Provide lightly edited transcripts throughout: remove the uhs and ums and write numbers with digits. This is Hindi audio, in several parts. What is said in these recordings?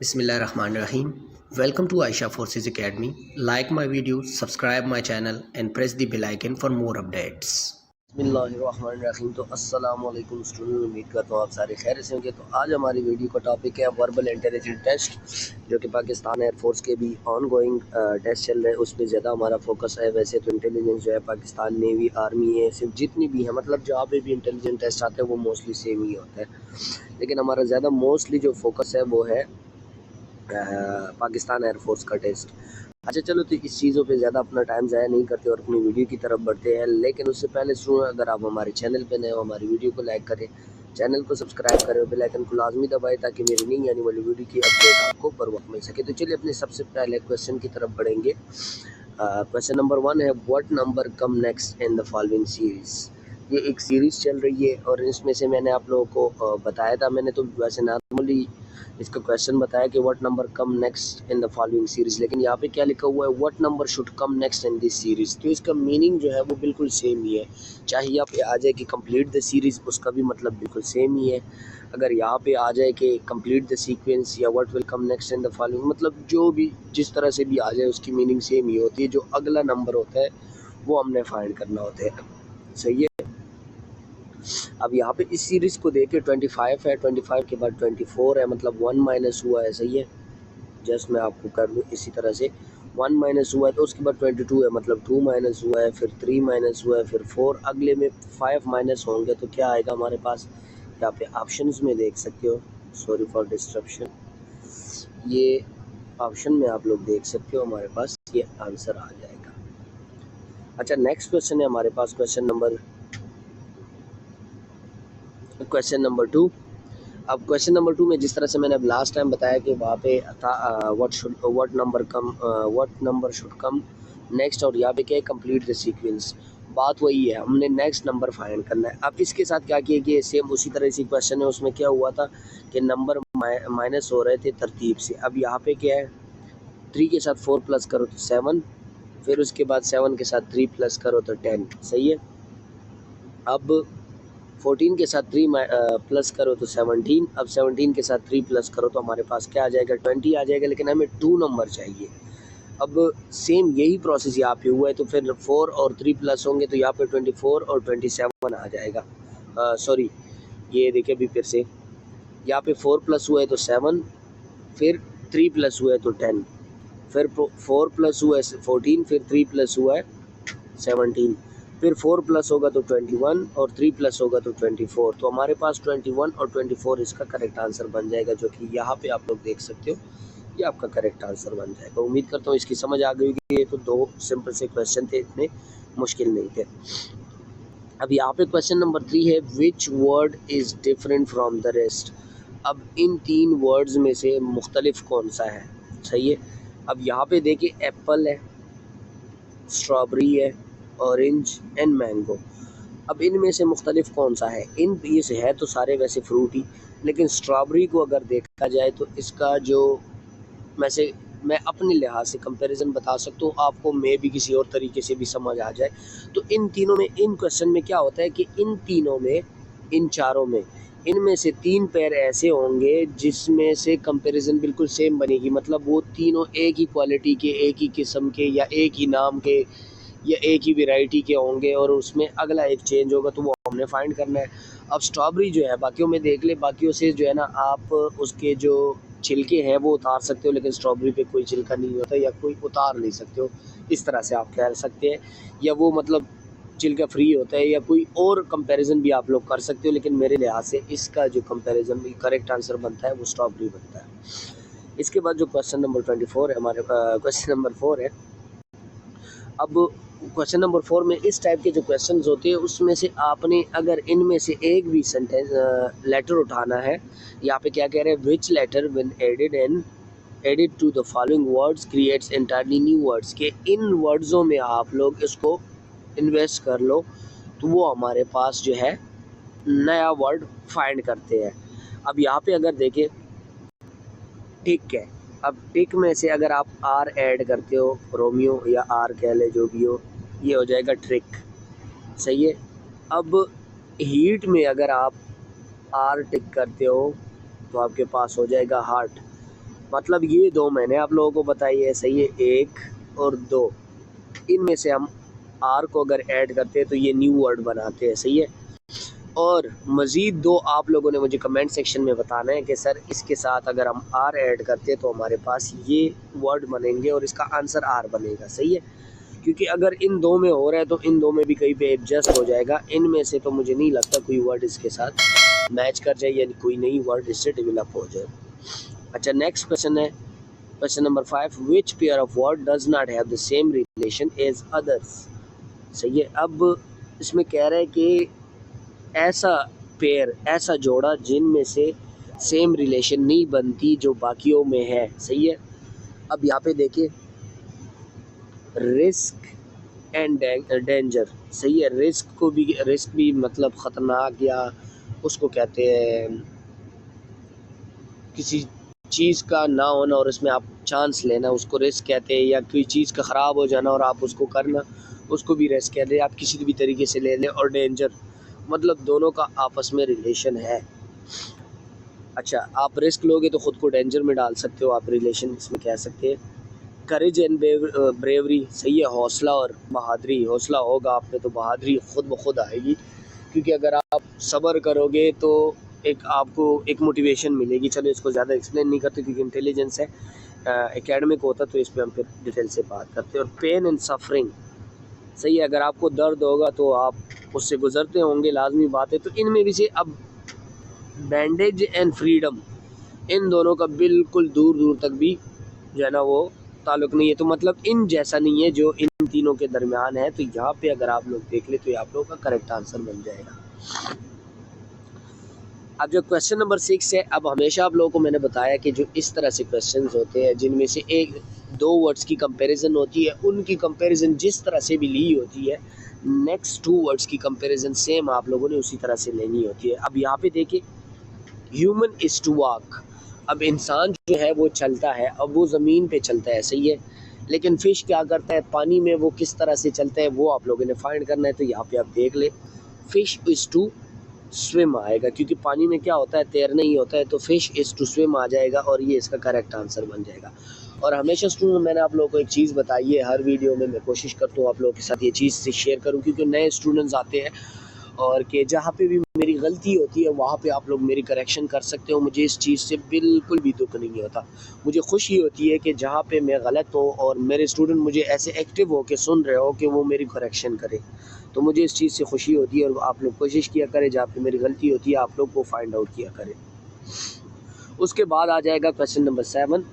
Bismillahirrahmanirrahim. Welcome to Aisha Forces Academy. Like my video, subscribe my channel and press the bell icon for more updates. बिस्मिल्लाहिर्रहमानिर्रहीम। तो अस्सलाम वालेकुम स्टूडेंट, उम्मीद करता हूँ आप सारे खैर से होंगे। तो आज हमारी वीडियो का टॉपिक है वर्बल इंटेलिजेंस टेस्ट, जो कि पाकिस्तान एयरफोर्स के भी ऑन गोइंग टेस्ट चल रहे हैं। उस पर ज़्यादा हमारा फोकस है। वैसे तो इंटेलिजेंस जो है पाकिस्तान नेवी आर्मी है, सिर्फ जितनी भी है मतलब जहाँ पे भी इंटेलिजेंस टेस्ट आते हैं वो मोस्टली सेम ही होता है, लेकिन हमारा ज़्यादा मोस्टली जो फोकस है वो है पाकिस्तान एयरफोर्स का टेस्ट। अच्छा चलो, तो इस चीज़ों पे ज़्यादा अपना टाइम ज़ाया नहीं करते और अपनी वीडियो की तरफ बढ़ते हैं। लेकिन उससे पहले सुनो, अगर आप हमारे चैनल पे नए हो, हमारी वीडियो को लाइक करें, चैनल को सब्सक्राइब करें और बेल आइकन को लाजमी दबाएं ताकि मेरी नई आने वाली वीडियो की अपडेट आपको बर वक्त मिल सके। तो चलिए अपने सबसे पहले क्वेश्चन की तरफ बढ़ेंगे। क्वेश्चन नंबर 1 है, what number come next in the following series. ये एक सीरीज़ चल रही है और इसमें से मैंने आप लोगों को बताया था, मैंने तो वैसे नॉर्मली इसका क्वेश्चन बताया कि what number come next in the following series, लेकिन यहाँ पे क्या लिखा हुआ है, what number should come next in this series. तो इसका मीनिंग जो है वो बिल्कुल सेम ही है। चाहे यहाँ पे आ जाए कि कंप्लीट द सीरीज़, उसका भी मतलब बिल्कुल सेम ही है। अगर यहाँ पे आ जाए कि कंप्लीट द सीक्वेंस या what will come next in the following, मतलब जो भी जिस तरह से भी आ जाए उसकी मीनिंग सेम ही होती है। जो अगला नंबर होता है वो हमने फाइंड करना होता है। सही है। अब यहाँ पे इस सीरीज़ को देखे 25 है, 25 के बाद 24 है, मतलब 1 माइनस हुआ है। सही है। जस्ट मैं आपको कर दूँ इसी तरह से, 1 माइनस हुआ है तो उसके बाद 22 है, मतलब 2 माइनस हुआ है, फिर 3 माइनस हुआ है, फिर 4, अगले में 5 माइनस होंगे तो क्या आएगा हमारे पास। यहाँ पे ऑप्शंस में देख सकते हो, सॉरी फॉर डिस्ट्रप्शन, ये ऑप्शन में आप लोग देख सकते हो हमारे पास ये आंसर आ जाएगा। अच्छा, नेक्स्ट क्वेश्चन है हमारे पास, क्वेश्चन नंबर 2। अब क्वेश्चन नंबर 2 में जिस तरह से मैंने अब लास्ट टाइम बताया कि वहाँ पे था what number should come next, और यहाँ पे क्या है, कंप्लीट द सीक्वेंस। बात वही है, हमने नेक्स्ट नंबर फाइंड करना है। अब इसके साथ क्या किया कि सेम उसी तरह से क्वेश्चन है, उसमें क्या हुआ था कि नंबर माइनस हो रहे थे तरतीब से। अब यहाँ पे क्या है, 3 के साथ 4 प्लस करो तो 7, फिर उसके बाद 7 के साथ 3 प्लस करो तो 10। सही है। अब 14 के साथ 3 प्लस करो तो 17, अब 17 के साथ 3 प्लस करो तो हमारे पास क्या आ जाएगा, 20 आ जाएगा, लेकिन हमें 2 नंबर चाहिए। अब सेम यही प्रोसेस यहाँ पे हुआ है, तो फिर 4 और 3 प्लस होंगे तो यहाँ पे 24 और 27 आ जाएगा। सॉरी, ये देखिए अभी फिर से, यहाँ पे 4 प्लस हुआ है तो 7, फिर 3 प्लस हुआ है तो 10, फिर 4 प्लस हुआ है 14, फिर 3 प्लस हुआ है 17, फिर 4 प्लस होगा तो 21 और 3 प्लस होगा तो 24। तो हमारे पास 21 और 24 इसका करेक्ट आंसर बन जाएगा, जो कि यहाँ पे आप लोग देख सकते हो, ये आपका करेक्ट आंसर बन जाएगा। उम्मीद करता हूँ इसकी समझ आ गई होगी। ये तो 2 सिंपल से क्वेश्चन थे, इतने मुश्किल नहीं थे। अब यहाँ पे क्वेश्चन नंबर 3 है, which word is different from the rest. अब इन 3 वर्ड्स में से मुख्तलिफ कौन सा है। सही है। अब यहाँ पे देखिए, एप्पल है, स्ट्रॉबेरी है, ऑरेंज एंड मैंगो। अब इनमें से मुख्तलिफ कौन सा है। इन ये से है तो सारे वैसे फ्रूट ही, लेकिन स्ट्रॉबेरी को अगर देखा जाए तो इसका जो वैसे मैं अपने लिहाज से कंपैरिजन बता सकता हूँ, आपको मे भी किसी और तरीके से भी समझ आ जाए। तो इन तीनों में, इन क्वेश्चन में क्या होता है कि इन तीनों में, इन चारों में, इनमें से 3 पेयर ऐसे होंगे जिसमें से कंपैरिजन बिल्कुल सेम बनेगी, मतलब वो तीनों एक ही क्वालिटी के, एक ही किस्म के, या एक ही नाम के, या एक ही वैरायटी के होंगे, और उसमें अगला एक चेंज होगा, तो वो हमने फाइंड करना है। अब स्ट्रॉबेरी जो है, बाकियों में देख ले, बाकियों से जो है ना, आप उसके जो छिलके हैं वो उतार सकते हो, लेकिन स्ट्रॉबेरी पे कोई छिलका नहीं होता, या कोई उतार नहीं सकते हो, इस तरह से आप कह सकते हैं। या वो मतलब छिलका फ्री होता है, या कोई और कंपैरिजन भी आप लोग कर सकते हो, लेकिन मेरे लिहाज से इसका जो कंपैरिजन करेक्ट आंसर बनता है वो स्ट्रॉबेरी बनता है। इसके बाद जो क्वेश्चन नंबर 24 है हमारे, क्वेश्चन नंबर 4 है। अब क्वेश्चन नंबर 4 में इस टाइप के जो क्वेश्चंस होते हैं उसमें से आपने अगर इनमें से एक भी सेंटेंस लेटर उठाना है। यहाँ पे क्या कह रहे हैं, which letter when added to the following words creates entirely new words, के इन वर्ड्सों में आप लोग इसको इन्वेस्ट कर लो तो वो हमारे पास जो है नया वर्ड फाइंड करते हैं। अब यहाँ पे अगर देखें, टिक है। अब टिक में से अगर आप आर ऐड करते हो, रोमियो या आर कह ले, जो भी हो, ये हो जाएगा ट्रिक। सही है। अब हीट में अगर आप आर टिक करते हो तो आपके पास हो जाएगा हार्ट। मतलब ये दो मैंने आप लोगों को बताई है, सही है, 1 और 2, इनमें से हम आर को अगर ऐड करते हैं तो ये न्यू वर्ड बनाते हैं, सही है। और मज़ीद दो आप लोगों ने मुझे कमेंट सेक्शन में बताना है कि सर इसके साथ अगर हम आर ऐड करते हैं तो हमारे पास ये वर्ड बनेंगे और इसका आंसर आर बनेगा, सही है। क्योंकि अगर इन दो में हो रहा है तो इन दो में भी कहीं पे एडजस्ट हो जाएगा। इनमें से तो मुझे नहीं लगता कोई वर्ड इसके साथ मैच कर जाए, यानी कोई नई वर्ड इससे डेवलप हो जाए। अच्छा, नेक्स्ट क्वेश्चन है question number 5, which pair of word does not have the same relation as others. सही है। अब इसमें कह रहा है कि ऐसा पेयर, ऐसा जोड़ा जिनमें से सेम रिलेशन नहीं बनती जो बाकियों में है, सही है। अब यहाँ पे देखिए, रिस्क एंड डेंजर, सही है। रिस्क भी मतलब ख़तरनाक, या उसको कहते हैं किसी चीज़ का ना होना और इसमें आप चांस लेना, उसको रिस्क कहते हैं। या कोई चीज़ का ख़राब हो जाना और आप उसको करना, उसको भी रिस्क कहते हैं। आप किसी भी तरीके से ले लें। और डेंजर मतलब दोनों का आपस में रिलेशन है। अच्छा, आप रिस्क लोगे तो ख़ुद को डेंजर में डाल सकते हो, आप रिलेशन इसमें कह सकते हैं। करेज एंड ब्रेवरी, सही है। हौसला और बहादुरी, हौसला होगा आप में तो बहादुरी खुद ब खुद आएगी। क्योंकि अगर आप सब्र करोगे तो एक आपको एक मोटिवेशन मिलेगी। चलो इसको ज़्यादा एक्सप्लेन नहीं करते क्योंकि इंटेलिजेंस है, एकेडमिक होता तो इस पर हम फिर डिटेल से बात करते हैं। और पेन एंड सफरिंग, सही है। अगर आपको दर्द होगा तो आप उससे गुजरते होंगे, लाजमी बात है। तो इनमें भी से अब बैंडेज एंड फ्रीडम, इन दोनों का बिल्कुल दूर दूर तक भी जो है ना वो ताल्लुक़ नहीं है। तो मतलब इन जैसा नहीं है जो इन तीनों के दरमियान है। तो यहाँ पे अगर आप लोग देख ले तो ये आप लोगों का करेक्ट आंसर बन जाएगा। अब जो क्वेश्चन नंबर 6 है, अब हमेशा आप लोगों को मैंने बताया कि जो इस तरह से क्वेश्चंस होते हैं जिनमें से एक दो वर्ड्स की कंपैरिजन होती है, उनकी कंपैरिजन जिस तरह से भी ली होती है, नेक्स्ट 2 वर्ड्स की कंपैरिजन सेम आप लोगों ने उसी तरह से लेनी होती है। अब यहाँ पे देखिए, ह्यूमन इज़ टू वॉक, अब इंसान जो है वो चलता है, अब वो ज़मीन पे चलता है, सही है। लेकिन फ़िश क्या करता है, पानी में वो किस तरह से चलता है वो आप लोगों ने फाइंड करना है। तो यहाँ पे आप देख ले, फ़िश इज़ टू स्विम आएगा, क्योंकि पानी में क्या होता है, तैरना ही होता है। तो फ़िश इज़ टू स्विम आ जाएगा और ये इसका करेक्ट आंसर बन जाएगा। और हमेशा स्टूडेंट, मैंने आप लोगों को एक चीज़ बताई है हर वीडियो में, मैं कोशिश करता हूँ आप लोगों के साथ ये चीज़ से शेयर करूँ, क्योंकि नए स्टूडेंट्स आते हैं और कि जहाँ पे भी मेरी गलती होती है वहाँ पे आप लोग मेरी करेक्शन कर सकते हो। मुझे इस चीज़ से बिल्कुल भी दुख नहीं होता, मुझे खुशी होती है कि जहाँ पे मैं गलत हूँ और मेरे स्टूडेंट मुझे ऐसे एक्टिव हो के सुन रहे हो कि वो मेरी करेक्शन करें, तो मुझे इस चीज़ से खुशी होती है। और आप लोग कोशिश किया करें, जहाँ पे मेरी गलती होती है आप लोग वो फाइंड आउट किया करें। उसके बाद आ जाएगा question number 7,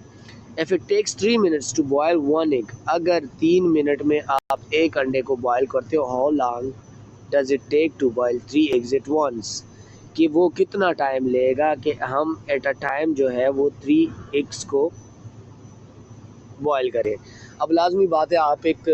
if it takes 3 minutes to boil 1 egg, अगर 3 मिनट में आप एक अंडे को बॉयल करते हो, how long does it take to boil 3 eggs at once, कि वो कितना टाइम लेगा कि हम एट अ टाइम जो है वो 3 एग्स को बॉयल करें। अब लाजमी बात है, आप एक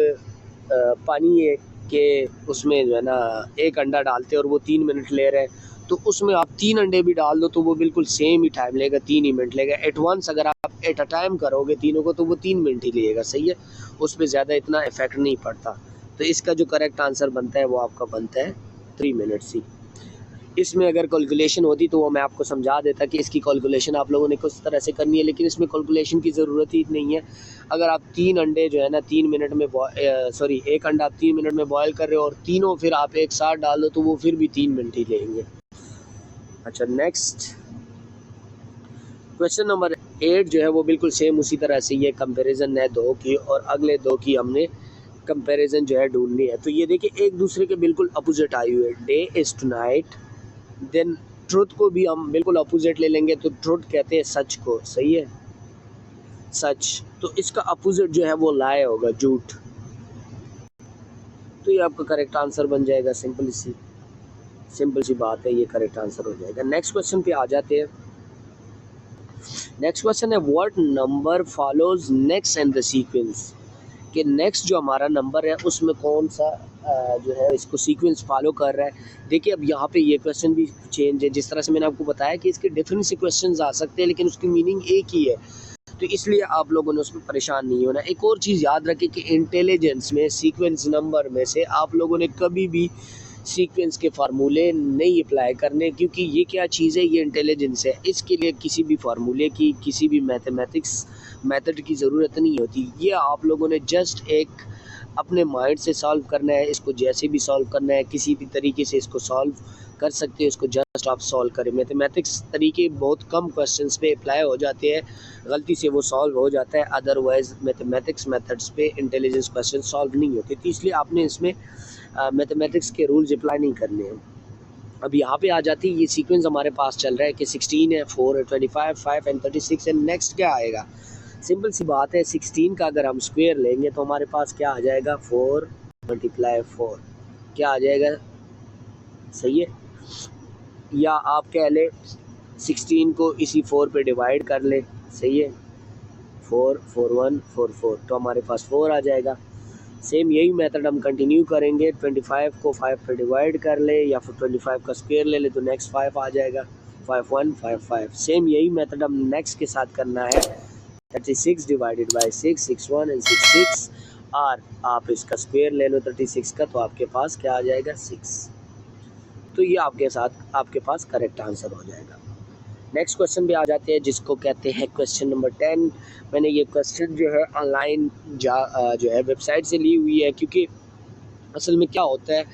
पानी है कि उसमें जो है ना एक अंडा डालते हैं और वो 3 मिनट ले रहे हैं, तो उसमें आप 3 अंडे भी डाल दो तो वो बिल्कुल सेम ही टाइम लेगा, 3 ही मिनट लेगा। एट वंस अगर आप एट अ टाइम करोगे तीनों को तो वो 3 मिनट ही लेगा, सही है। उस पर ज़्यादा इतना इफेक्ट नहीं पड़ता। तो इसका जो करेक्ट आंसर बनता है वो आपका बनता है 3 मिनट्स ही। इसमें अगर कैलकुलेशन होती तो वो मैं आपको समझा देता कि इसकी कैलकुलेशन आप लोगों ने किस तरह से करनी है, लेकिन इसमें कैलकुलेशन की ज़रूरत ही नहीं है। अगर आप 3 अंडे जो है ना 3 मिनट में एक अंडा आप 3 मिनट में बॉयल कर रहे हो और तीनों फिर आप एक साथ डाल दो तो वो फिर भी 3 मिनट ही लेंगे। अच्छा, नेक्स्ट क्वेश्चन नंबर 8 जो है वो बिल्कुल सेम उसी तरह से, ये कंपेरिजन है दो की और अगले दो की हमने कंपैरिजन जो है ढूंढनी है। तो ये देखिए एक दूसरे के बिल्कुल अपोजिट आई हुई है, day is to night. Then truth को भी हम बिल्कुल अपोजिट ले लेंगे, तो ट्रुथ कहते हैं सच को, सही है, सच। तो इसका अपोजिट जो है वो लाई होगा, झूठ। तो ये आपका करेक्ट आंसर बन जाएगा। सिंपल सी बात है, ये करेक्ट आंसर हो जाएगा। नेक्स्ट क्वेश्चन पे आ जाते हैं। नेक्स्ट क्वेश्चन है, what number follows next and the sequence, कि नेक्स्ट जो हमारा नंबर है उसमें कौन सा जो है इसको सीक्वेंस फॉलो कर रहा है। देखिए अब यहाँ पे ये क्वेश्चन भी चेंज है, जिस तरह से मैंने आपको बताया कि इसके डिफरेंट से क्वेश्चंस आ सकते हैं लेकिन उसकी मीनिंग एक ही है, तो इसलिए आप लोगों ने उसमें परेशान नहीं होना। एक और चीज़ याद रखें कि इंटेलिजेंस में सीक्वेंस नंबर में से आप लोगों ने कभी भी सीक्वेंस के फार्मूले नहीं अप्लाई करने, क्योंकि ये क्या चीज़ है, ये इंटेलिजेंस है। इसके लिए किसी भी फार्मूले की, किसी भी मैथमेटिक्स मेथड की ज़रूरत नहीं होती। ये आप लोगों ने जस्ट एक अपने माइंड से सॉल्व करना है, इसको जैसे भी सॉल्व करना है, किसी भी तरीके से इसको सॉल्व कर सकते हो, इसको जस्ट आप सॉल्व करें। मैथमेटिक्स तरीके बहुत कम क्वेश्चंस पे अप्लाई हो जाते हैं, गलती से वो सॉल्व हो जाता है, अदरवाइज मैथमेटिक्स मेथड्स पे इंटेलिजेंस क्वेश्चन सॉल्व नहीं होते। तो इसलिए आपने इसमें मैथमेटिक्स के रूल्स अप्लाई नहीं करने हैं। अब यहाँ पे आ जाती है, ये सीक्वेंस हमारे पास चल रहा है कि 16 है, 4 है, 25, 5 एंड 36 है। नेक्स्ट क्या आएगा, सिंपल सी बात है, 16 का अगर हम स्क्वायर लेंगे तो हमारे पास क्या आ जाएगा, 4 × 4 क्या आ जाएगा, सही है। या आप कह ले 16 को इसी 4 पे डिवाइड कर ले, सही है, 4 4 1 4 4 तो हमारे पास 4 आ जाएगा। सेम यही मेथड हम कंटिन्यू करेंगे, 25 को 5 पे डिवाइड कर ले या फिर 25 का स्क्वायर ले ले तो नेक्स्ट 5 आ जाएगा, 5 1 5 5। सेम यही मेथड हम नेक्स्ट के साथ करना है, 36 डिवाइडेड बाई 6 6 1 एंड 6 6, और आप इसका स्क्वायर ले लो 36 का तो आपके पास क्या आ जाएगा, 6। तो ये आपके पास करेक्ट आंसर हो जाएगा। नेक्स्ट क्वेश्चन भी आ जाते हैं, जिसको कहते हैं क्वेश्चन नंबर 10। मैंने ये क्वेश्चन जो है ऑनलाइन जो है वेबसाइट से ली हुई है, क्योंकि असल में क्या होता है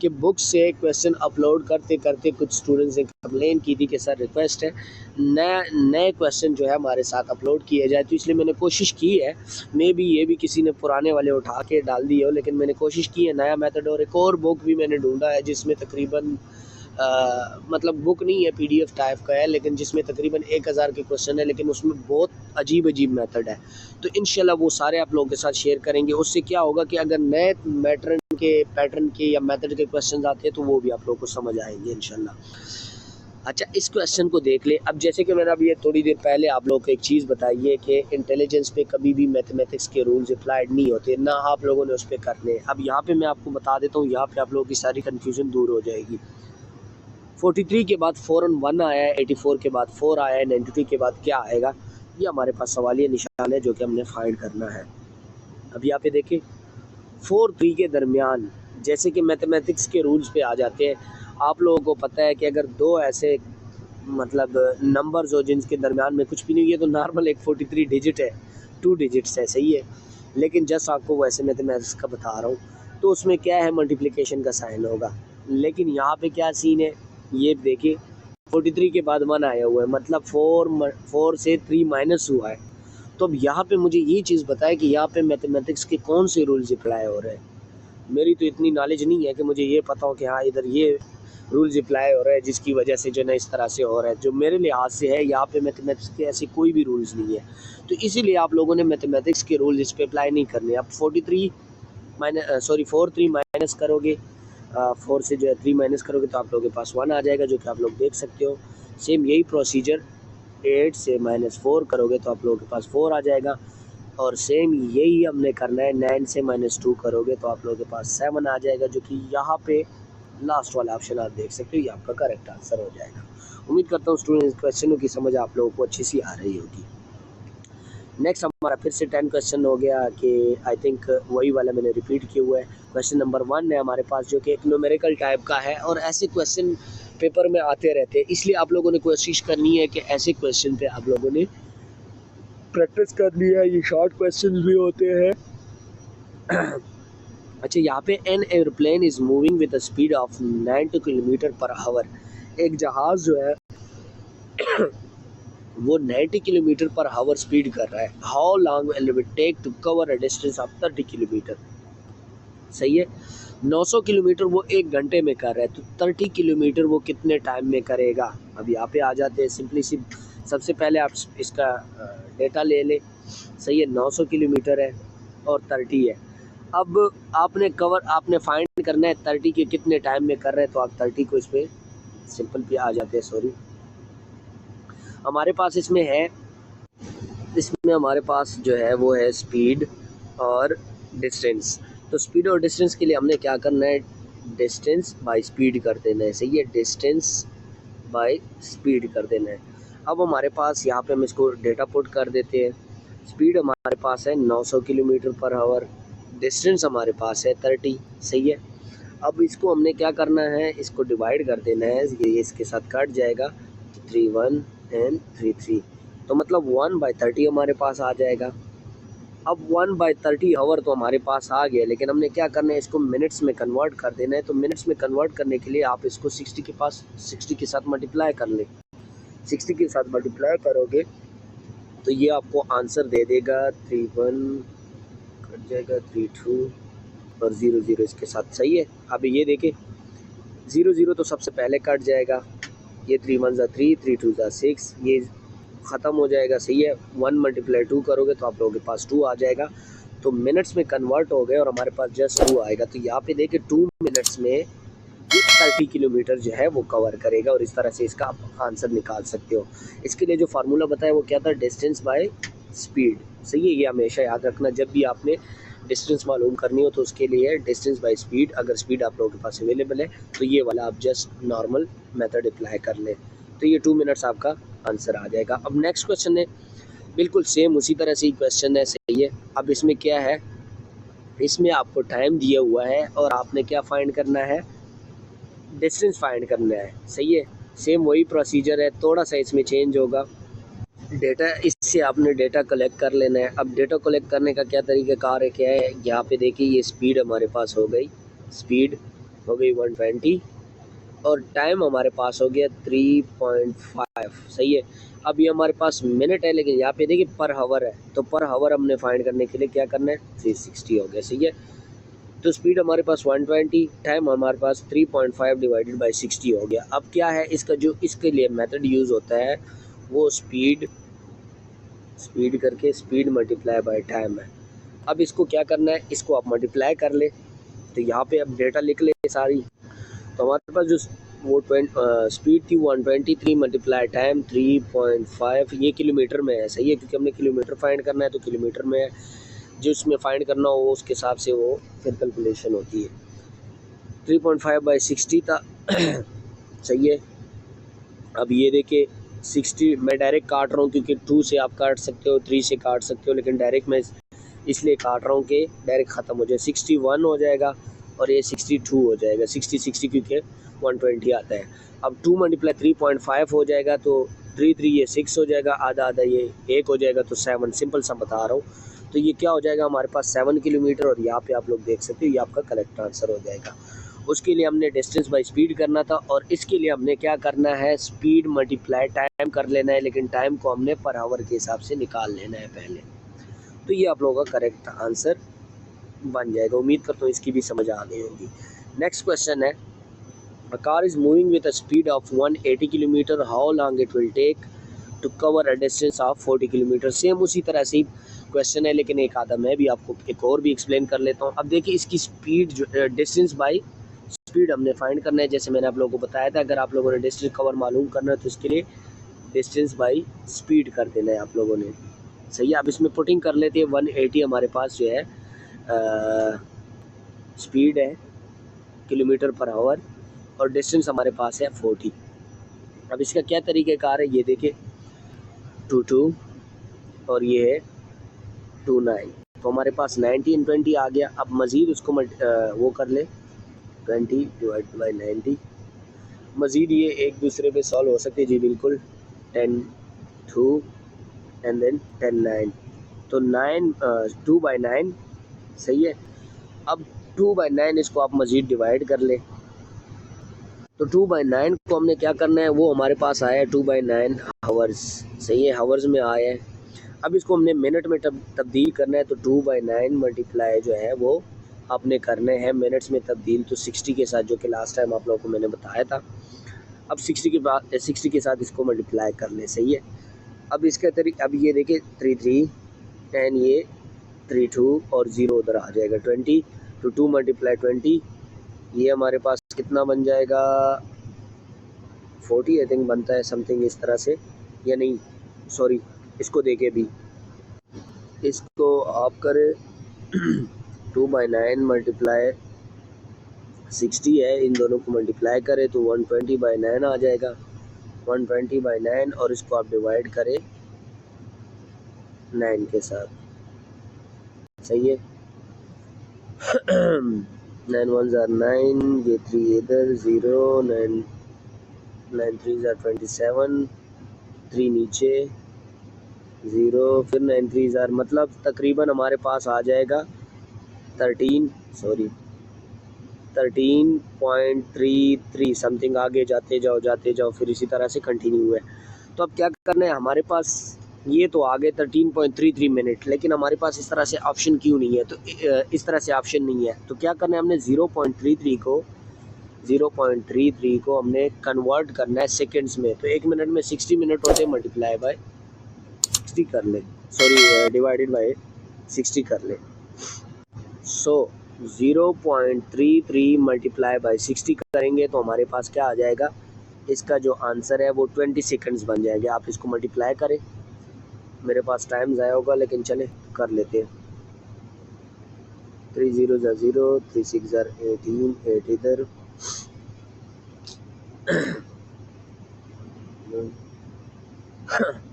कि बुक से क्वेश्चन अपलोड करते करते कुछ स्टूडेंट्स ने कंप्लेन की थी कि सर रिक्वेस्ट है नए क्वेश्चन जो है हमारे साथ अपलोड किए जाए। तो इसलिए मैंने कोशिश की है, मे भी ये भी किसी ने पुराने वाले उठा के डाल दिए हो, लेकिन मैंने कोशिश की है नया मेथड। और एक और बुक भी मैंने ढूंढा है जिसमें तकरीबन मतलब बुक नहीं है, PDF टाइप का है, लेकिन जिसमें तकरीबन 1000 के क्वेश्चन है, लेकिन उसमें बहुत अजीब मेथड है। तो इंशाल्लाह वो सारे आप लोगों के साथ शेयर करेंगे। उससे क्या होगा कि अगर नए पैटर्न के या मेथड के क्वेश्चन आते हैं तो वो भी आप लोगों को समझ आएंगे इंशाल्लाह। अच्छा, इस क्वेश्चन को देख ले। अब जैसे कि मैंने अभी ये थोड़ी देर पहले आप लोगों को एक चीज़ बताई है कि इंटेलिजेंस पे कभी भी मैथमेटिक्स के रूल्स अप्लाइड नहीं होते, ना आप लोगों ने उस पर करने। अब यहाँ पे मैं आपको बता देता हूँ, यहाँ पे आप लोगों की सारी कन्फ्यूज़न दूर हो जाएगी। 43 के बाद 4 और 1 आया है, 84 के बाद 4 आया है, 93 के बाद क्या आएगा, ये हमारे पास सवालिया निशान है जो कि हमने फाइंड करना है। अब यहाँ पे देखें 4 3 के दरमियान, जैसे कि मैथमेटिक्स के रूल्स पे आ जाते हैं, आप लोगों को पता है कि अगर दो ऐसे मतलब नंबर्स हो जिनके दरमियान में कुछ भी नहीं है तो नॉर्मल एक 43 डिजिट है, 2 डिजिट्स है, सही है। लेकिन जस्ट आपको वैसे मैथमेटिक्स का बता रहा हूँ, तो उसमें क्या है, मल्टीप्लिकेशन का साइन होगा। लेकिन यहाँ पे क्या सीन है, ये देखिए 43 के बाद 1 आया हुआ है, मतलब 4 से 3 माइनस हुआ है। तो अब यहाँ पे मुझे ये चीज़ बताए कि यहाँ पे मैथमेटिक्स के कौन से रूल्स अप्लाई हो रहे हैं। मेरी तो इतनी नॉलेज नहीं है कि मुझे ये पता हो कि हाँ इधर ये रूल्स अप्लाई हो रहे हैं जिसकी वजह से जो है इस तरह से हो रहा है। जो मेरे लिहाज से है, यहाँ पे मैथमेटिक्स के ऐसे कोई भी रूल्स नहीं है, तो इसीलिए आप लोगों ने मैथमेटिक्स के रूल्स इस पर अप्लाई नहीं करने। आप 4 3 माइनस करोगे, 4 से जो है 3 माइनस करोगे तो आप लोगों के पास 1 आ जाएगा, जो कि आप लोग देख सकते हो। सेम यही प्रोसीजर 8 से -4 करोगे तो आप लोगों के पास 4 आ जाएगा, और सेम यही हमने करना है, 9 से -2 करोगे तो आप लोगों के पास 7 आ जाएगा, जो कि यहाँ पे लास्ट वाला ऑप्शन आप देख सकते हो, ये आपका करेक्ट आंसर हो जाएगा। उम्मीद करता हूँ स्टूडेंट्स क्वेश्चनों की समझ आप लोगों को अच्छी सी आ रही होगी। नेक्स्ट हमारा फिर से 10 क्वेश्चन हो गया कि आई थिंक वही वाला मैंने रिपीट किया हुआ है। क्वेश्चन नंबर 1 है हमारे पास, जो कि एक न्यूमेरिकल टाइप का है, और ऐसे क्वेश्चन पेपर में आते रहते हैं, इसलिए आप लोगों ने कोशिश करनी है कि ऐसे क्वेश्चन पे आप लोगों ने प्रैक्टिस करनी है। ये शॉर्ट क्वेश्चन भी होते हैं। अच्छा, यहाँ पे an airplane is moving with the speed of 90 kilometre per hour. एक जहाज़ जो है वो 90 किलोमीटर पर आवर स्पीड कर रहा है। How long will it take to cover a distance of 30 kilometres, सही है। 900 किलोमीटर वो 1 घंटे में कर रहा है, तो 30 किलोमीटर वो कितने टाइम में करेगा। अब यहाँ पे आ जाते हैं सिंपली सी, सबसे पहले आप इसका डेटा ले लें, सही है। 900 किलोमीटर है और 30 है। अब आपने फाइंड करना है 30 के कितने टाइम में कर रहे हैं, तो आप 30 को इस पर सिंपल पे आ जाते हैं। हमारे पास इसमें हमारे पास जो है वो है स्पीड और डिस्टेंस। तो स्पीड और डिस्टेंस के लिए हमने क्या करना है, डिस्टेंस बाय स्पीड कर देना है, सही है। डिस्टेंस बाय स्पीड कर देना है। अब हमारे पास यहाँ पे हम इसको डेटा पुट कर देते हैं। स्पीड हमारे पास है 900 किलोमीटर पर आवर, डिस्टेंस हमारे पास है 30, सही है। अब इसको हमने क्या करना है, इसको डिवाइड कर देना है, ये इसके साथ कट जाएगा 3 1 एंड 3 3, तो मतलब 1/30 हमारे पास आ जाएगा। अब 1/30 आवर तो हमारे पास आ गया, लेकिन हमने क्या करना है, इसको मिनट्स में कन्वर्ट कर देना है। तो मिनट्स में कन्वर्ट करने के लिए आप इसको 60 के साथ मल्टीप्लाई कर लें। 60 के साथ मल्टीप्लाई करोगे तो ये आपको आंसर दे देगा 31 कट जाएगा 32 और 00 इसके साथ। सही है। अब ये देखें 00 तो सबसे पहले कट जाएगा, ये 3 1 3 3 2 6, ये ख़त्म हो जाएगा। सही है। 1 × 2 करोगे तो आप लोगों के पास 2 आ जाएगा। तो मिनट्स में कन्वर्ट हो गए और हमारे पास जस्ट 2 आएगा। तो यहाँ पे देखिए 2 मिनट्स में ये 30 किलोमीटर जो है वो कवर करेगा, और इस तरह से इसका आप आंसर निकाल सकते हो। इसके लिए जो फार्मूला बताया वो क्या था, डिस्टेंस बाय स्पीड। सही है। ये हमेशा याद रखना, जब भी आपने डिस्टेंस मालूम करनी हो तो उसके लिए डिस्टेंस बाय स्पीड, अगर स्पीड आप लोगों के पास अवेलेबल है तो ये वाला आप जस्ट नॉर्मल मेथड अप्लाई कर लें, तो ये 2 मिनट्स आपका आंसर आ जाएगा। अब नेक्स्ट क्वेश्चन है बिल्कुल सेम उसी तरह से ही क्वेश्चन है। सही है। अब इसमें क्या है, इसमें आपको टाइम दिया हुआ है और आपने क्या फाइंड करना है, डिस्टेंस फाइंड करना है। सही है। सेम वही प्रोसीजर है, थोड़ा सा इसमें चेंज होगा। डेटा, इससे आपने डेटा कलेक्ट कर लेना है। अब डेटा कलेक्ट करने का क्या तरीक़ाकार है, क्या है, यहाँ पे देखिए ये स्पीड हमारे पास हो गई, स्पीड हो गई 120 और टाइम हमारे पास हो गया 3.5। सही है। अब ये हमारे पास मिनट है, लेकिन यहाँ पे देखिए पर हावर है, तो पर हावर हमने फाइंड करने के लिए क्या करना है, 360 हो गया। सही है। तो स्पीड हमारे पास 120, टाइम हमारे पास 3.5 डिवाइडेड बाई 60 हो गया। अब क्या है, इसका जो इसके लिए मेथड यूज़ होता है वो स्पीड करके स्पीड मल्टीप्लाई बाय टाइम है। अब इसको क्या करना है, इसको आप मल्टीप्लाई कर ले, तो यहाँ पे अब डेटा लिख ले सारी। तो हमारे पास जो वो स्पीड थी 123 मल्टीप्लाई टाइम 3.5, ये किलोमीटर में है। सही है, क्योंकि हमने किलोमीटर फाइंड करना है तो किलोमीटर में है, जो उसमें फाइंड करना हो उसके हिसाब से वो फिर कैलकुलेशन होती है। 3.5/60 था। सही है। अब ये देखिए 60 मैं डायरेक्ट काट रहा हूँ, क्योंकि 2 से आप काट सकते हो, 3 से काट सकते हो, लेकिन डायरेक्ट मैं इसलिए काट रहा हूँ कि डायरेक्ट ख़त्म हो जाए। 61 हो जाएगा और ये 62 हो जाएगा। 60 क्योंकि 120 आता है। अब 2 × 3.5 हो जाएगा, तो 3 3 ये 6 हो जाएगा, आधा आधा ये 1 हो जाएगा, तो 7। सिंपल सा बता रहा हूँ। तो ये क्या हो जाएगा हमारे पास 7 किलोमीटर, और यहाँ पे आप लोग देख सकते हो ये आपका करेक्ट आंसर हो जाएगा। उसके लिए हमने डिस्टेंस बाय स्पीड करना था, और इसके लिए हमने क्या करना है, स्पीड मल्टीप्लाई टाइम कर लेना है, लेकिन टाइम को हमने पर आवर के हिसाब से निकाल लेना है पहले। तो ये आप लोगों का करेक्ट आंसर बन जाएगा। उम्मीद करता हूँ इसकी भी समझ आ गई होगी। नेक्स्ट क्वेश्चन है, a car is moving with a speed of 180 kilometre, how long it will take to cover a distance of 40 kilometre. Same उसी तरह से क्वेश्चन है, लेकिन एक आधा मैं भी आपको एक और भी एक्सप्लेन कर लेता हूँ। अब देखिए इसकी स्पीड जो डिस्टेंस बाई स्पीड हमने फाइंड करना है, जैसे मैंने आप लोगों को बताया था। अगर आप लोगों ने डिस्टेंस कवर मालूम करना है तो इसके लिए डिस्टेंस बाई स्पीड कर देना है आप लोगों ने। सही है। अब इसमें पुटिंग कर लेते हैं। 180 हमारे पास जो है स्पीड है किलोमीटर पर आवर, और डिस्टेंस हमारे पास है 40। अब इसका क्या तरीक़ाकार है, ये देखिए 22 और ये है 29, तो हमारे पास 90 × 20 आ गया। अब मज़ीद उसको वो कर ले 20 / 90, मज़ीद ये एक दूसरे पे सॉल्व हो सकते हैं। जी बिल्कुल। 10 2 एंड देन 10 9, तो 2/9। सही है। अब 2/9 इसको आप मज़ीद डिवाइड कर ले, तो 2/9 को हमने क्या करना है, वो हमारे पास आया है 2/9 हावर्स। सही है, हावर्स में आया है। अब इसको हमने मिनट में तब्दील करना है, तो 2/9 मल्टीप्लाई जो है वो आपने करने हैं मिनट्स में तब्दील, तो 60 के साथ, जो कि लास्ट टाइम आप लोगों को मैंने बताया था। अब 60 के साथ इसको मल्टीप्लाई कर ले। सही है। अब इसके अब ये देखिए 3 3 एंड ये 3 2 और 0 उधर आ जाएगा 20, तो 2 × 20 ये हमारे पास कितना बन जाएगा, 40 आई थिंक बनता है, समथिंग इस तरह से, या नहीं सॉरी, इसको देखे भी, इसको आप करें 2/9 मल्टीप्लाई 60 है, इन दोनों को मल्टीप्लाई करें तो 120/9 आ जाएगा। 120/9 और इसको आप डिवाइड करें 9 के साथ। सही है। 9 1s are 9, ये 3 इधर 0, 9 9 3s are 27, 3 नीचे 0, फिर 9 3s are मतलब तकरीबन हमारे पास आ जाएगा 13.33 समथिंग। आगे जाते जाओ फिर इसी तरह से कंटिन्यू है। तो अब क्या करना है हमारे पास, ये तो आगे 13.33 मिनट, लेकिन हमारे पास इस तरह से ऑप्शन क्यों नहीं है? तो इस तरह से ऑप्शन नहीं है तो क्या करना है हमने 0.33 को हमने कन्वर्ट करना है सेकंड्स में। तो 1 मिनट में 60 मिनट होते हैं, मल्टीप्लाई बाय 60 कर ले, सॉरी डिवाइडेड बाय 60 कर ले। सो 0.33 मल्टीप्लाई बाय 60 करेंगे तो हमारे पास क्या आ जाएगा, इसका जो आंसर है वो 20 सेकंड्स बन जाएंगे। आप इसको मल्टीप्लाई करें, मेरे पास टाइम ज़ाया होगा लेकिन चले कर लेते हैं। 3 0 0, 3 6 18, 8 इधर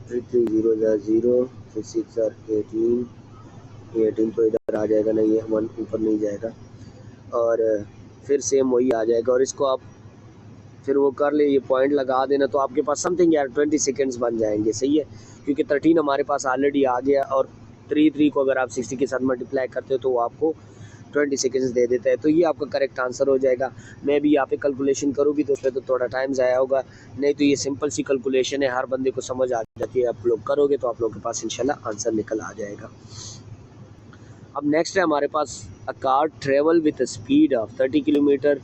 3 3 0 0, 3 6 18, 18 तो इधर आ जाएगा नहीं, ये 1 ऊपर नहीं जाएगा और फिर सेम वही आ जाएगा। और इसको आप फिर वो कर ले, ये पॉइंट लगा देना तो आपके पास समथिंग यार 20 सेकंड्स बन जाएंगे। सही है, क्योंकि 13 हमारे पास ऑलरेडी आ गया और 3 को अगर आप 60 के साथ मल्टीप्लाई करते हो तो वो आपको 20 सेकंड्स दे देता है। तो ये आपका करेक्ट आंसर हो जाएगा। मैं भी यहाँ पे कैलकुलेशन करूँ भी तो उसमें तो थोड़ा टाइम ज़ाया होगा, नहीं तो ये सिंपल सी कैलकुलेशन है, हर बंदे को समझ आ जाती है। आप लोग करोगे तो आप लोगों के पास इंशाल्लाह आंसर निकल आ जाएगा। अब नेक्स्ट है हमारे पास, a car travel with speed of 30 kilometre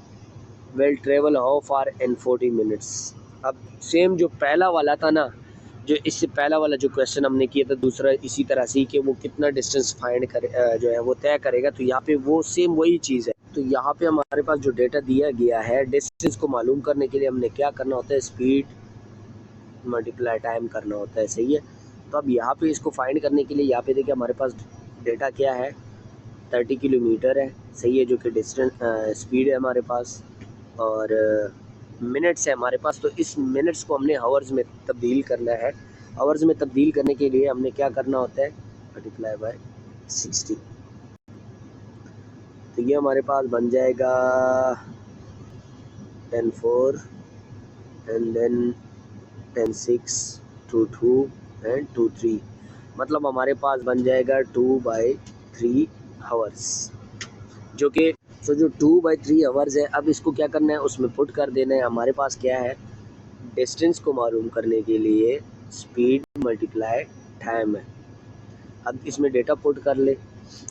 will travel how far in 40 minutes. अब सेम जो पहला वाला था ना, जो इससे पहला वाला जो क्वेश्चन हमने किया था दूसरा इसी तरह से कि वो कितना डिस्टेंस फाइंड करे जो है वो तय करेगा, तो यहाँ पे वो सेम वही चीज़ है। तो यहाँ पे हमारे पास जो डेटा दिया गया है, डिस्टेंस को मालूम करने के लिए हमने क्या करना होता है, स्पीड मल्टीप्लाई टाइम करना होता है। सही है, तो अब यहाँ पे इसको फाइंड करने के लिए यहाँ पे देखिए हमारे पास डेटा क्या है, 30 किलोमीटर है। सही है, जो कि डिस्टेंस स्पीड है हमारे पास, और मिनट्स है हमारे पास। तो इस मिनट्स को हमने हावर्स में तब्दील करना है। हावर्स में तब्दील करने के लिए हमने क्या करना होता है, मल्टीप्लाई बाय 60। तो ये हमारे पास बन जाएगा 10 4 एंड देन 10 6 2 2 एंड 2 3, मतलब हमारे पास बन जाएगा 2/3 हावर्स, जो कि जो 2/3 हावर्स है। अब इसको क्या करना है, उसमें पुट कर देना है। हमारे पास क्या है, डिस्टेंस को मालूम करने के लिए स्पीड मल्टीप्लाई टाइम है। अब इसमें डेटा पुट कर ले,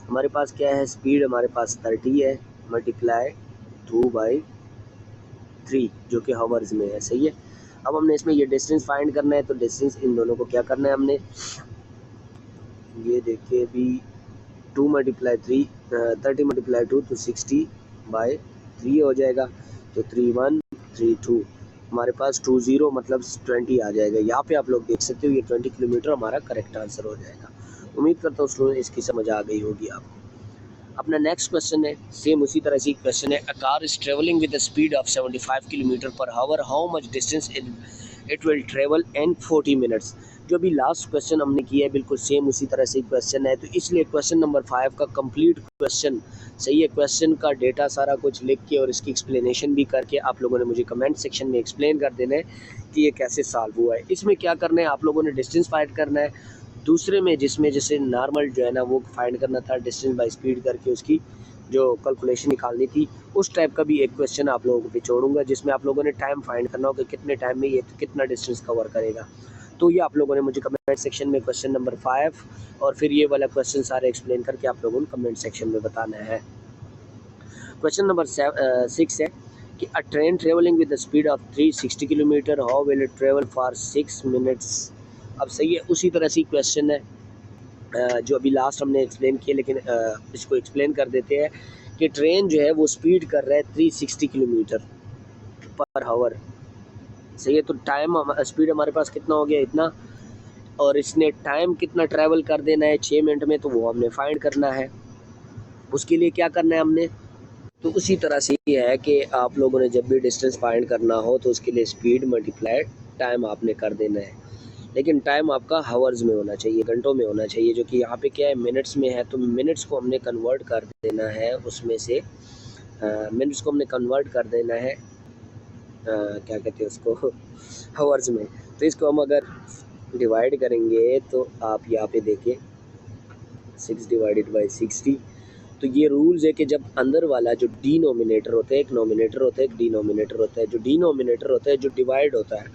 हमारे पास क्या है, स्पीड हमारे पास 30 है मल्टीप्लाई 2/3 जो कि हावर्स में है। सही है, अब हमने इसमें ये डिस्टेंस फाइंड करना है। तो डिस्टेंस इन दोनों को क्या करना है हमने, ये देखिए अभी 2 मल्टीप्लाई 3 30 मल्टीप्लाई 2 तो 60/3 हो जाएगा। तो 3 1 3 2 हमारे पास 20 मतलब 20 आ जाएगा। यहाँ पे आप लोग देख सकते हो ये 20 किलोमीटर हमारा करेक्ट आंसर हो जाएगा। उम्मीद करता हूँ स्टूडेंट इसकी समझ आ गई होगी आपको। अपना नेक्स्ट क्वेश्चन है, सेम उसी तरह से क्वेश्चन है, a car is travelling with the speed of 75 kilometre per hour, how much distance it will travel in 40 minutes. जो अभी लास्ट क्वेश्चन हमने किया है बिल्कुल सेम उसी तरह से क्वेश्चन है, तो इसलिए क्वेश्चन नंबर 5 का कंप्लीट क्वेश्चन, सही है, क्वेश्चन का डेटा सारा कुछ लिख के और इसकी एक्सप्लेनेशन भी करके आप लोगों ने मुझे कमेंट सेक्शन में एक्सप्लेन कर देना है कि ये कैसे सॉल्व हुआ है। इसमें क्या करना है, आप लोगों ने डिस्टेंस फाइंड करना है। दूसरे में जिसमें जैसे नॉर्मल जो है ना वो फाइंड करना था, डिस्टेंस बाय स्पीड करके उसकी जो कैलकुलेशन निकालनी थी, उस टाइप का भी एक क्वेश्चन आप लोगों को पे छोड़ूंगा जिसमें आप लोगों ने टाइम फाइंड करना होगा कि कितने टाइम में ये कितना डिस्टेंस कवर करेगा। तो ये आप लोगों ने मुझे कमेंट सेक्शन में क्वेश्चन नंबर 5 और फिर ये वाला क्वेश्चन सारे एक्सप्लेन करके आप लोगों को कमेंट सेक्शन में बताना है। क्वेश्चन नंबर 6 है कि अ train travelling with the speed of 360 kilometre, how will it travel for 6 minutes. अब सही है, उसी तरह से क्वेश्चन है जो अभी लास्ट हमने एक्सप्लेन किया, लेकिन इसको एक्सप्लेन कर देते हैं कि ट्रेन जो है वो स्पीड कर रहा है 360 किलोमीटर पर आवर। सही है, तो टाइम स्पीड हमारे पास कितना हो गया, इतना, और इसने टाइम कितना ट्रैवल कर देना है 6 मिनट में, तो वो हमने फाइंड करना है। उसके लिए क्या करना है हमने, तो उसी तरह से ये है कि आप लोगों ने जब भी डिस्टेंस फाइंड करना हो तो उसके लिए स्पीड मल्टीप्लाई टाइम आपने कर देना है, लेकिन टाइम आपका हावर्स में होना चाहिए, घंटों में होना चाहिए, जो कि यहाँ पे क्या है मिनट्स में है। तो मिनट्स को हमने कन्वर्ट कर देना है उसमें से मिनट्स को हमने कन्वर्ट कर देना है क्या कहते हैं उसको हावर्स में। तो इसको हम अगर डिवाइड करेंगे तो आप यहाँ पे देखें 6 डिवाइडेड बाई 60। तो ये रूल्स है कि जब अंदर वाला जो डिनोमिनेटर होता है, एक नोमिनेटर होता है, एक डिनोमिनेटर होता है, जो डिनोमिनेटर होता है जो डिवाइड होता है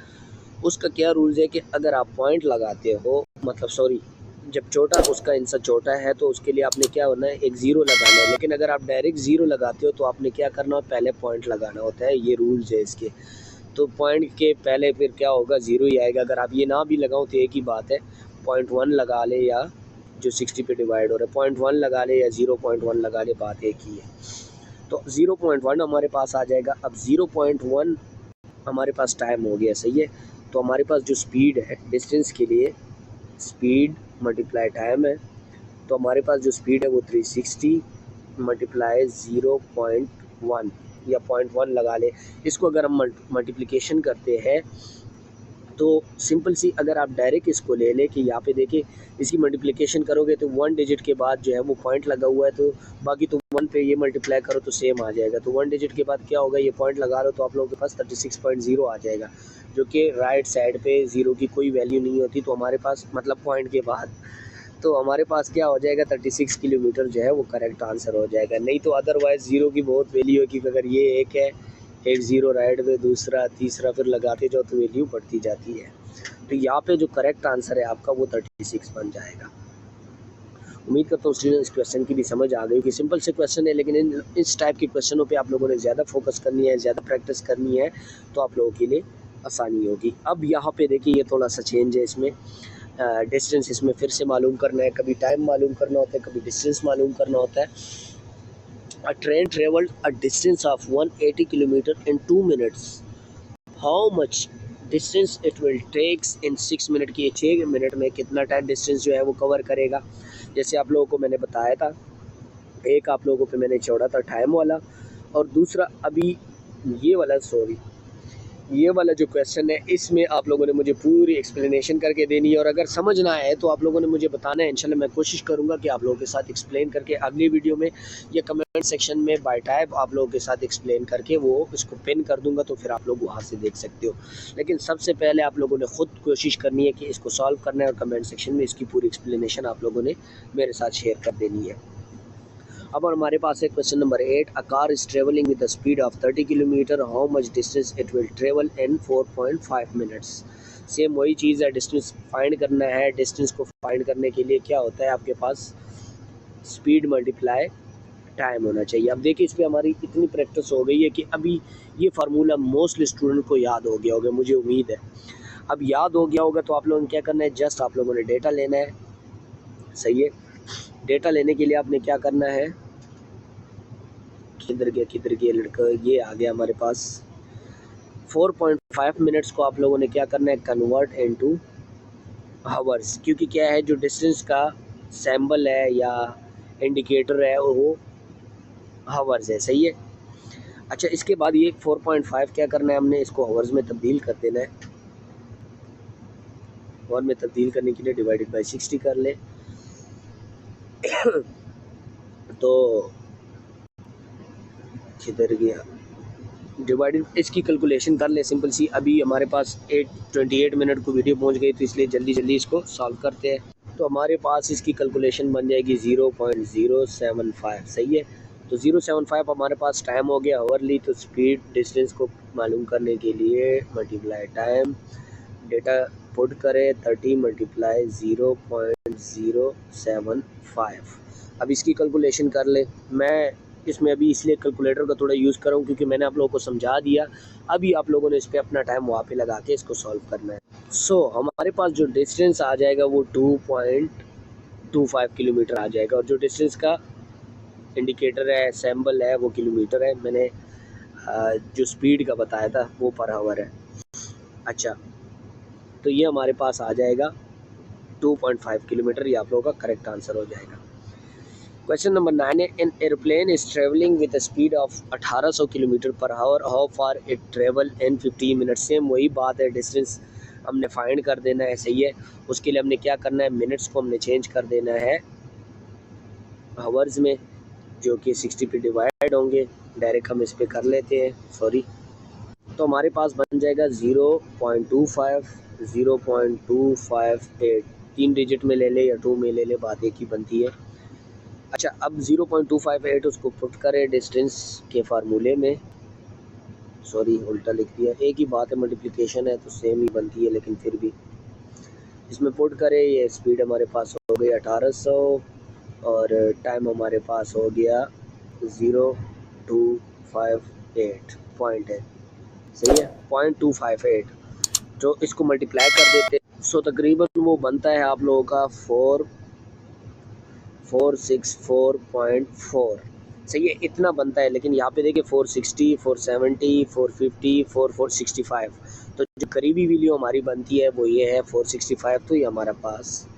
उसका क्या रूल्स है कि अगर आप पॉइंट लगाते हो, मतलब सॉरी, जब छोटा उसका इंसा छोटा है तो उसके लिए आपने क्या होना है, एक ज़ीरो लगाना है। लेकिन अगर आप डायरेक्ट ज़ीरो लगाते हो तो आपने क्या करना है, पहले पॉइंट लगाना होता है। ये रूल्स है इसके। तो पॉइंट के पहले फिर क्या होगा, ज़ीरो ही आएगा। अगर आप ये ना भी लगाओ तो एक ही बात है, 0.1 लगा ले या जो 60 पे डिवाइड हो रहा है 0.1 लगा ले या 0.1 लगा ले, बात एक ही है। तो 0.1 हमारे पास आ जाएगा। अब 0.1 हमारे पास टाइम हो गया, सही है। तो हमारे पास जो स्पीड है डिस्टेंस के लिए, स्पीड मल्टीप्लाई टाइम है, तो हमारे पास जो स्पीड है वो 360 मल्टीप्लाई 0.1 या 0.1 लगा ले। इसको अगर हम मल्टीप्लिकेशन करते हैं तो सिंपल सी, अगर आप डायरेक्ट इसको ले लें कि यहाँ पे देखिए इसकी मल्टीप्लिकेशन करोगे तो 1 डिजिट के बाद जो है वो पॉइंट लगा हुआ है, तो बाकी तो 1 पे ये मल्टीप्लाई करो तो सेम आ जाएगा। तो 1 डिजिट के बाद क्या होगा, ये पॉइंट लगा लो तो आप लोगों के पास 36.0 आ जाएगा, जो कि राइट साइड पे ज़ीरो की कोई वैल्यू नहीं होती। तो हमारे पास मतलब पॉइंट के बाद तो हमारे पास क्या हो जाएगा, 36 किलोमीटर जो है वो करेक्ट आंसर हो जाएगा। नहीं तो अदरवाइज़ ज़ीरो की बहुत वैल्यू है, क्योंकि अगर ये एक है, एक ज़ीरो राइट में, दूसरा तीसरा, फिर लगाते जाओ तो वैल्यू बढ़ती जाती है। तो यहाँ पे जो करेक्ट आंसर है आपका वो 36 बन जाएगा। उम्मीद करता हूँ स्टूडेंट इस क्वेश्चन की भी समझ आ गई कि सिंपल से क्वेश्चन है, लेकिन इस टाइप के क्वेश्चनों पे आप लोगों ने ज़्यादा फोकस करनी है, ज़्यादा प्रैक्टिस करनी है, तो आप लोगों के लिए आसानी होगी। अब यहाँ पे देखिए ये थोड़ा सा चेंज है इसमें, डिस्टेंस इसमें फिर से मालूम करना है, कभी टाइम मालूम करना होता है, कभी डिस्टेंस मालूम करना होता है। A train travelled a distance of 180 kilometre in 2 minutes, how much distance it will takes in 6 minute की। 6 मिनट में कितना टाइम डिस्टेंस जो है वो कवर करेगा। जैसे आप लोगों को मैंने बताया था, एक आप लोगों पे मैंने छोड़ा था टाइम वाला, और दूसरा अभी ये वाला, सॉरी, ये वाला जो क्वेश्चन है इसमें आप लोगों ने मुझे पूरी एक्सप्लेनेशन करके देनी है। और अगर समझ ना आए तो आप लोगों ने मुझे बताना है, इंशाल्लाह मैं कोशिश करूंगा कि आप लोगों के साथ एक्सप्लेन करके अगली वीडियो में या कमेंट सेक्शन में बाय टाइप आप लोगों के साथ एक्सप्लेन करके वो इसको पिन कर दूंगा, तो फिर आप लोग वहाँ से देख सकते हो। लेकिन सबसे पहले आप लोगों ने ख़ुद कोशिश करनी है कि इसको सॉल्व करना है, और कमेंट सेक्शन में इसकी पूरी एक्सप्लेनेशन आप लोगों ने मेरे साथ शेयर कर देनी है। अब हमारे पास है question number 8। A car is travelling with the speed of 30 kilometre, how much distance it will travel in 4.5 minutes. Same वही चीज़ है, डिस्टेंस फाइंड करना है। डिस्टेंस को फाइंड करने के लिए क्या होता है, आपके पास स्पीड मल्टीप्लाई टाइम होना चाहिए। अब देखिए इस पर हमारी इतनी प्रैक्टिस हो गई है कि अभी ये फार्मूला मोस्टली स्टूडेंट को याद हो गया होगा, मुझे उम्मीद है। अब याद हो गया होगा तो आप लोगों ने क्या करना है, जस्ट आप लोगों ने डेटा लेना है, सही है। डेटा लेने के लिए आपने क्या करना है, किधर गया लड़का, ये आ गया हमारे पास। 4.5 मिनट्स को आप लोगों ने क्या करना है, कन्वर्ट इनटू हावर्स, क्योंकि क्या है जो डिस्टेंस का सैम्बल है या इंडिकेटर है वो हावर्स है, सही है। अच्छा, इसके बाद ये 4.5 क्या करना है, हमने इसको हावर्स में तब्दील कर देना है। हावर में तब्दील करने के लिए डिवाइडेड बाई 60 कर ले तो किधर गया, डिवाइडेड, इसकी कैलकुलेशन कर ले सिंपल सी। अभी हमारे पास 8:28 मिनट को वीडियो पहुंच गई, तो इसलिए जल्दी जल्दी इसको सॉल्व करते हैं। तो हमारे पास इसकी कैलकुलेशन बन जाएगी 0.075, सही है। तो 0.75 हमारे पास टाइम हो गया हावरली। तो स्पीड डिस्टेंस को मालूम करने के लिए मल्टीप्लाई टाइम, डेटा पुट करें 30 मल्टीप्लाई 0.075। अब इसकी कैलकुलेशन कर ले। मैं इसमें अभी इसलिए कैलकुलेटर का थोड़ा यूज़ कर रहा हूँ क्योंकि मैंने आप लोगों को समझा दिया, अभी आप लोगों ने इस पर अपना टाइम वहाँ पे लगा के इसको सॉल्व करना है। हमारे पास जो डिस्टेंस आ जाएगा वो 2.25 किलोमीटर आ जाएगा, और जो डिस्टेंस का इंडिकेटर है, सैम्बल है, वो किलोमीटर है। मैंने जो स्पीड का बताया था वो पर आवर है। अच्छा, तो ये हमारे पास आ जाएगा 2.5 किलोमीटर, ये आप लोगों का करेक्ट आंसर हो जाएगा। क्वेश्चन नंबर 9 है, an airplane is travelling with speed of 1800 kilometre per hour, how far it travel in 15 minute. Same वही बात है, डिस्टेंस हमने फाइंड कर देना है, सही है। उसके लिए हमने क्या करना है, मिनट्स को हमने चेंज कर देना है हावर्स में, जो कि 60 पे डिवाइड होंगे। डायरेक्ट हम इस पे कर लेते हैं, सॉरी। तो हमारे पास बन जाएगा 0.25, 0.258, 3 डिजिट में ले ले या 2 में ले ले, बात एक ही बनती है। अच्छा, अब 0.258 उसको पुट करें डिस्टेंस के फार्मूले में, सॉरी उल्टा लिख दिया, एक ही बात है, मल्टीप्लिकेशन है तो सेम ही बनती है, लेकिन फिर भी इसमें पुट करें। ये स्पीड हमारे पास हो गई 1800 और टाइम हमारे पास हो गया 0.258 पॉइंट है, सही है, 0.258। जो इसको मल्टीप्लाई कर देते सो तकरीबन वो बनता है आप लोगों का 464.4, सही है, इतना बनता है। लेकिन यहाँ पे देखिए 460, 470, 450, 465, तो जो करीबी वैल्यू हमारी बनती है वो ये है 465, तो ये हमारा पास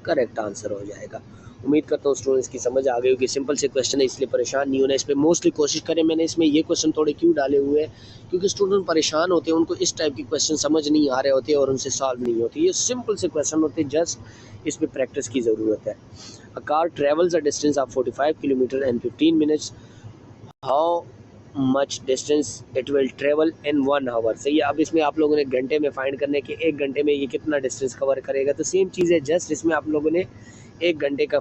करेक्ट आंसर हो जाएगा। उम्मीद करता हूँ स्टूडेंट्स की समझ आ गई होगी। सिंपल से क्वेश्चन है, इसलिए परेशान नहीं होना इस पर। मोस्टली कोशिश करें, मैंने इसमें ये क्वेश्चन थोड़े क्यों डाले हुए हैं, क्योंकि स्टूडेंट परेशान होते हैं, उनको इस टाइप के क्वेश्चन समझ नहीं आ रहे होते और उनसे सॉल्व नहीं होती। ये सिंपल से क्वेश्चन होते हैं, जस्ट इस पर प्रैक्टिस की ज़रूरत है। A car travels a distance of 45 kilometre and 15 minutes, how much distance it will travel in 1 hour, सही है। अब इसमें आप लोगों ने घंटे में फाइंड करने के 1 घंटे में ये कितना डिस्टेंस कवर करेगा, तो सेम चीज़ है, जस्ट इसमें आप लोगों ने 1 घंटे का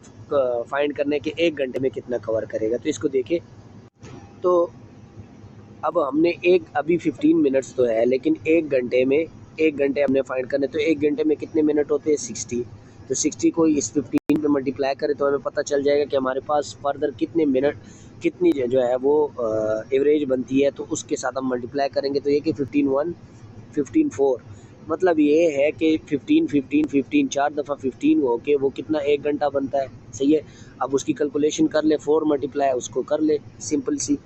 फाइंड करने के 1 घंटे में कितना कवर करेगा। तो इसको देखें, तो अब हमने अभी 15 मिनट्स तो है, लेकिन 1 घंटे में 1 घंटे हमने फाइंड करने, तो 1 घंटे में कितने मिनट होते हैं 60, तो 60 को इस 15 पे मल्टीप्लाई करें तो हमें पता चल जाएगा कि हमारे पास फर्दर कितने मिनट, कितनी जो है वो एवरेज बनती है, तो उसके साथ हम मल्टीप्लाई करेंगे। तो ये कि 15 4, मतलब ये है कि 15 15 15 4 दफ़ा 15 हो के वो कितना 1 घंटा बनता है, सही है। अब उसकी कैलकुलेशन कर ले, 4 मल्टीप्लाई उसको कर ले, सिंपल सी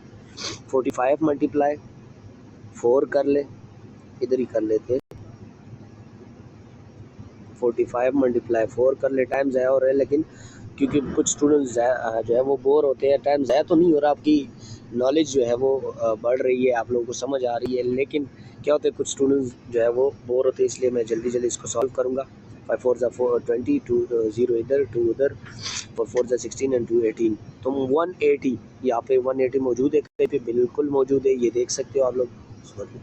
45 मल्टीप्लाई 4 कर ले, इधर ही कर लेते, 45 मल्टीप्लाई 4 कर ले। टाइम ज़ाया हो रहा है, लेकिन क्योंकि कुछ स्टूडेंट्स जो है वो बोर होते हैं, टाइम ज़ाया तो नहीं हो रहा, आपकी नॉलेज जो है वो बढ़ रही है, आप लोगों को समझ आ रही है, लेकिन क्या होता है कुछ स्टूडेंट्स जो है वो बोर होते हैं, इसलिए मैं जल्दी जल्दी इसको सॉल्व करूँगा। 5 4 20, 2 0 इधर 2 उधर, 4 4 16 एंड 2 18, तो 180 यहाँ पे 180 मौजूद है, कहीं पे बिल्कुल मौजूद है, ये देख सकते हो आप लोग, सॉरी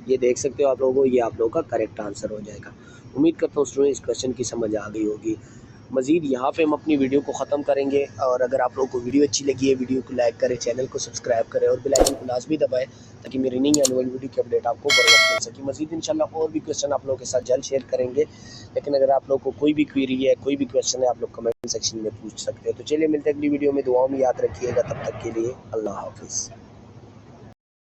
ये देख सकते हो आप लोगों को, ये आप लोगों का करेक्ट आंसर हो जाएगा। उम्मीद करता हूँ स्टूडेंट इस क्वेश्चन की समझ आ गई होगी। मज़ीद यहाँ पे हम अपनी वीडियो को ख़त्म करेंगे, और अगर आप लोगों को वीडियो अच्छी लगी है, वीडियो को लाइक करें, चैनल को सब्सक्राइब करें और बेल आइकन को लाजमी दबाएं, ताकि मेरी नई आने वाली वीडियो की अपडेट आपको बर वक्त मिल सके। मज़ीद इंशाल्लाह और भी क्वेश्चन आप लोगों के साथ जल्द शेयर करेंगे, लेकिन अगर आप लोग को कोई भी क्वेरी है, कोई भी क्वेश्चन है, आप लोग कमेंट सेक्शन में पूछ सकते हैं। तो चलिए मिलते हैं अगली वीडियो में, दुआओं में याद रखिएगा, तब तक के लिए अल्लाह हाफिज़।